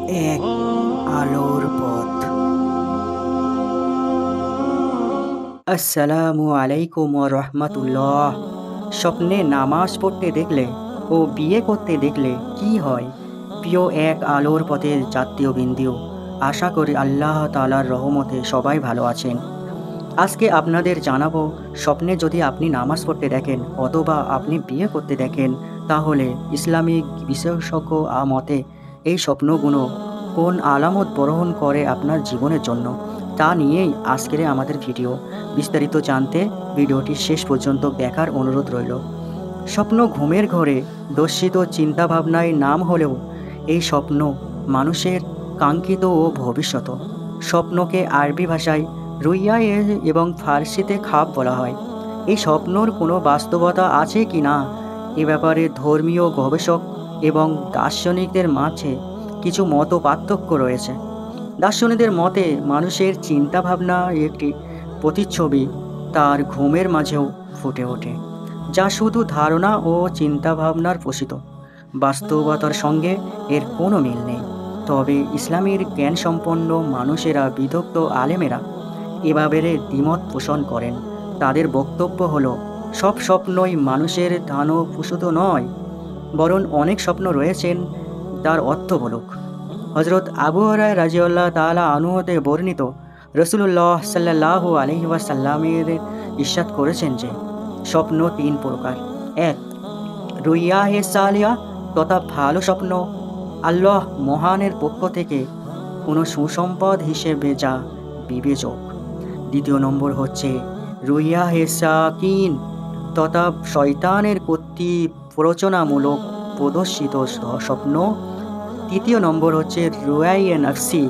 এক আলোর পথ। আসসালামু আলাইকুম ওয়া রাহমাতুল্লাহ। স্বপ্নে নামাজ পড়তে দেখলে ও বিয়ে করতে দেখলে কি হয়? প্রিয় এক আলোর পথের জাতীয় বিন্দু, আশা করি আল্লাহ তাআলার রহমতে সবাই ভালো আছেন। আজকে আপনাদের জানাবো, স্বপ্নে যদি আপনি নামাজ পড়তে দেখেন অথবা আপনি বিয়ে করতে দেখেন, তাহলে ইসলামিক বিশেষজ্ঞ মতে এই স্বপ্নগুলো কোন আলামত বহন করে আপনার জীবনের জন্য, তা নিয়েই আজকের আমাদের ভিডিও। বিস্তারিত জানতে ভিডিওটি শেষ পর্যন্ত দেখার অনুরোধ রইল। স্বপ্ন ঘুমের ঘরে দর্শিত চিন্তাভাবনায় নাম হলেও এই স্বপ্ন মানুষের কাঙ্ক্ষিত ও ভবিষ্যৎ। স্বপ্নকে আরবি ভাষায় রুইয়া এবং ফার্সিতে খাব বলা হয়। এই স্বপ্নর কোনো বাস্তবতা আছে কি না, এ ব্যাপারে ধর্মীয় গবেষক এবং দার্শনিকদের মাঝে কিছু মত পার্থক্য রয়েছে। দার্শনিকদের মতে মানুষের চিন্তাভাবনা একটি প্রতিচ্ছবি তার ঘুমের মাঝেও ফুটে ওঠে, যা শুধু ধারণা ও চিন্তাভাবনার প্রসিত। বাস্তবতার সঙ্গে এর কোনো মিল নেই। তবে ইসলামের জ্ঞানসম্পন্ন মানুষেরা, বিদগ্ধ আলেমেরা এভাবে দ্বিমত পোষণ করেন। তাদের বক্তব্য হলো, সব স্বপ্নই মানুষের ধানপ্রসূত নয়, বরং অনেক স্বপ্ন রয়েছেন তার অর্থবলক। হজরত আবু হুরায়রা রাদিয়াল্লাহু তাআলা আনহু হতে বর্ণিত, রাসূলুল্লাহ সাল্লাল্লাহু আলাইহি ওয়াসাল্লামের ইরশাদ করেছেন যে, স্বপ্ন তিন প্রকার। এক, রুইয়া-এ সালিহা তথা ভালো স্বপ্ন, আল্লাহ মহানের পক্ষ থেকে কোনো সুসম্পদ হিসেবে যা বিবেচক। দ্বিতীয় নম্বর হচ্ছে রুইয়া-এ শাকিন তথা শয়তানের কর্তৃক প্ররোচনামূলক প্রদর্শিত স্বপ্ন। তৃতীয় নম্বর হচ্ছে রুয়াইয়ে নফসি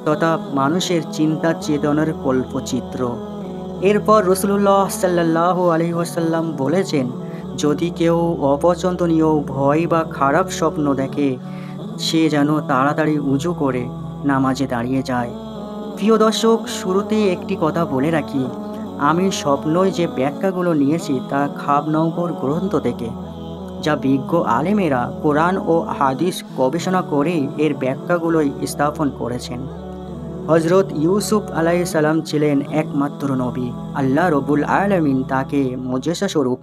তথা মানুষের চিন্তা চেতনার কল্পচিত্র। এরপর রাসূলুল্লাহ সাল্লাল্লাহু আলাইহি ওয়াসাল্লাম বলেছেন, যদি কেউ অপছন্দনীয়, ভয় বা খারাপ স্বপ্ন দেখে, সে যেন তাড়াতাড়ি উজু করে নামাজে দাঁড়িয়ে যায়। প্রিয় দর্শক, শুরুতেই একটি কথা বলে রাখি, আমি স্বপ্নই যে ব্যাখ্যাগুলো নিয়েছি তা খাবনগর গ্রন্থ থেকে, যা বিজ্ঞ আলেমেরা কোরআন ও হাদিস গবেষণা করে এর ব্যাখ্যাগুলোই স্থাপন করেছেন। হজরত ইউসুফ আলাইহিস সালাম ছিলেন একমাত্র নবী। আল্লাহ রব্বুল আলামিন তাকে মুজিজা স্বরূপ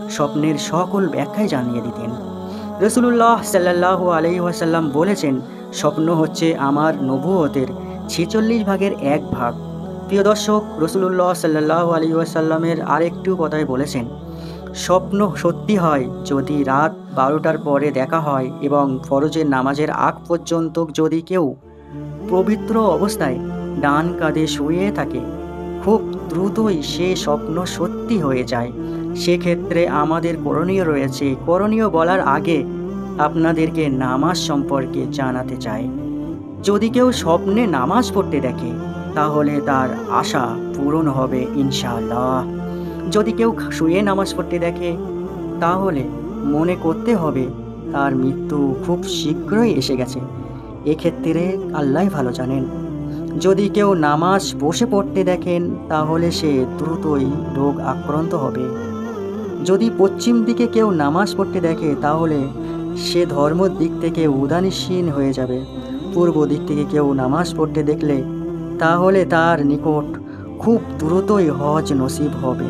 স্বপ্নের সকল ব্যাখ্যায় জানিয়ে দিতেন। রাসূলুল্লাহ সাল্লাল্লাহু আলাইহি ওয়াসাল্লাম বলেছেন, স্বপ্ন হচ্ছে আমার নবুয়তের ৪৬ ভাগের এক ভাগ। প্রিয় দর্শক, রাসূলুল্লাহ সাল্লাল্লাহু আলাইহি ওয়াসাল্লামের আরেকটু কথাই বলেছেন, স্বপ্ন সত্যি হয় যদি রাত ১২টার পরে দেখা হয় এবং ফরজের নামাজের আগ পর্যন্ত যদি কেউ পবিত্র অবস্থায় ডান কাঁধে শুয়ে থাকে, খুব দ্রুতই সে স্বপ্ন সত্যি হয়ে যায়। সেক্ষেত্রে আমাদের করণীয় রয়েছে। করণীয় বলার আগে আপনাদেরকে নামাজ সম্পর্কে জানাতে চাই। যদি কেউ স্বপ্নে নামাজ পড়তে দেখে, তাহলে তার আশা পূরণ হবে ইনশাআল্লাহ। যদি কেউ শুয়ে নামাজ পড়তে দেখে, তাহলে মনে করতে হবে তার মৃত্যু খুব শীঘ্রই এসে গেছে। এক্ষেত্রে আল্লাহ ভালো জানেন। যদি কেউ নামাজ বসে পড়তে দেখেন, তাহলে সে দ্রুতই রোগ আক্রান্ত হবে। যদি পশ্চিম দিকে কেউ নামাজ পড়তে দেখে, তাহলে সে ধর্মের দিক থেকে উদাসীন হয়ে যাবে। পূর্ব দিক থেকে কেউ নামাজ পড়তে দেখলে, তাহলে তার নিকট খুব দ্রুতই হজ নসিব হবে।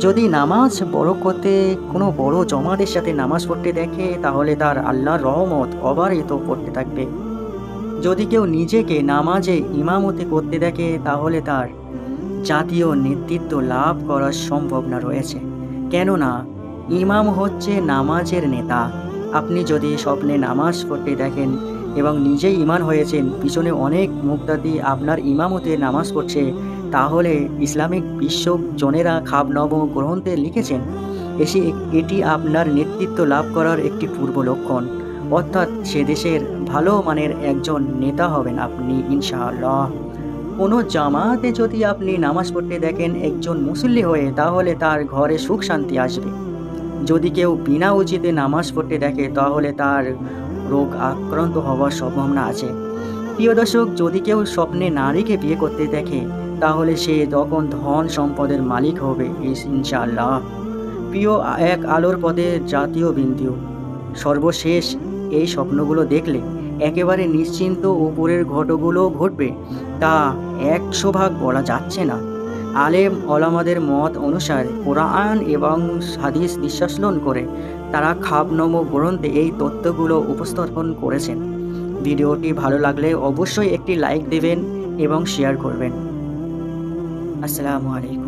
যদি নামাজ বরকতে কোনো বড় জমাতের সাথে নামাজ পড়তে দেখে, তাহলে তার আল্লাহর রহমত অবারিত করতে থাকবে। যদি কেউ নিজেকে নামাজে ইমামতি করতে দেখে, তাহলে তার জাতীয় নেতৃত্ব লাভ করার সম্ভাবনা রয়েছে, কেননা ইমাম হচ্ছে নামাজের নেতা। আপনি যদি স্বপ্নে নামাজ পড়তে দেখেন এবং নিজেই ইমাম হয়েছেন, পিছনে অনেক মুক্তাদি আপনার ইমামতে নামাজ পড়ছে, তাহলে ইসলামিক বিশ্বজনেরা খাবনব গ্রন্থে লিখেছেন এটি আপনার নেতৃত্ব লাভ করার একটি পূর্ব লক্ষণ, অর্থাৎ সে দেশের ভালো মানের একজন নেতা হবেন আপনি ইনশাআল্লাহ। কোনো জামাতে যদি আপনি নামাজ পড়তে দেখেন একজন মুসল্লি হয়ে, তাহলে তার ঘরে সুখ শান্তি আসবে। যদি কেউ বিনা উচিতে নামাজ পড়তে দেখে, তাহলে তার রোগ আক্রান্ত হওয়ার সম্ভাবনা আছে। প্রিয় দর্শক, যদি কেউ স্বপ্নে নারীকে বিয়ে করতে দেখে, তাহলে সে তখন ধন সম্পদের মালিক হবে ইনশাআল্লাহ। প্রিয় এক আলোর পথে জাতীয় বিন্দু, সর্বশেষ এই স্বপ্নগুলো দেখলে একেবারে নিশ্চিন্ত উপরের ঘটগুলো ঘটবে তা 100 ভাগ বলা যাচ্ছে না। আলেম ওলামাদের মত অনুসারে কোরআন এবং হাদিস বিশ্বাসন করে তারা খাবনম গ্রন্থে এই তথ্যগুলো উপস্থাপন করেছেন। ভিডিওটি ভালো লাগলে অবশ্যই একটি লাইক দেবেন এবং শেয়ার করবেন। আসসালামু আলাইকুম।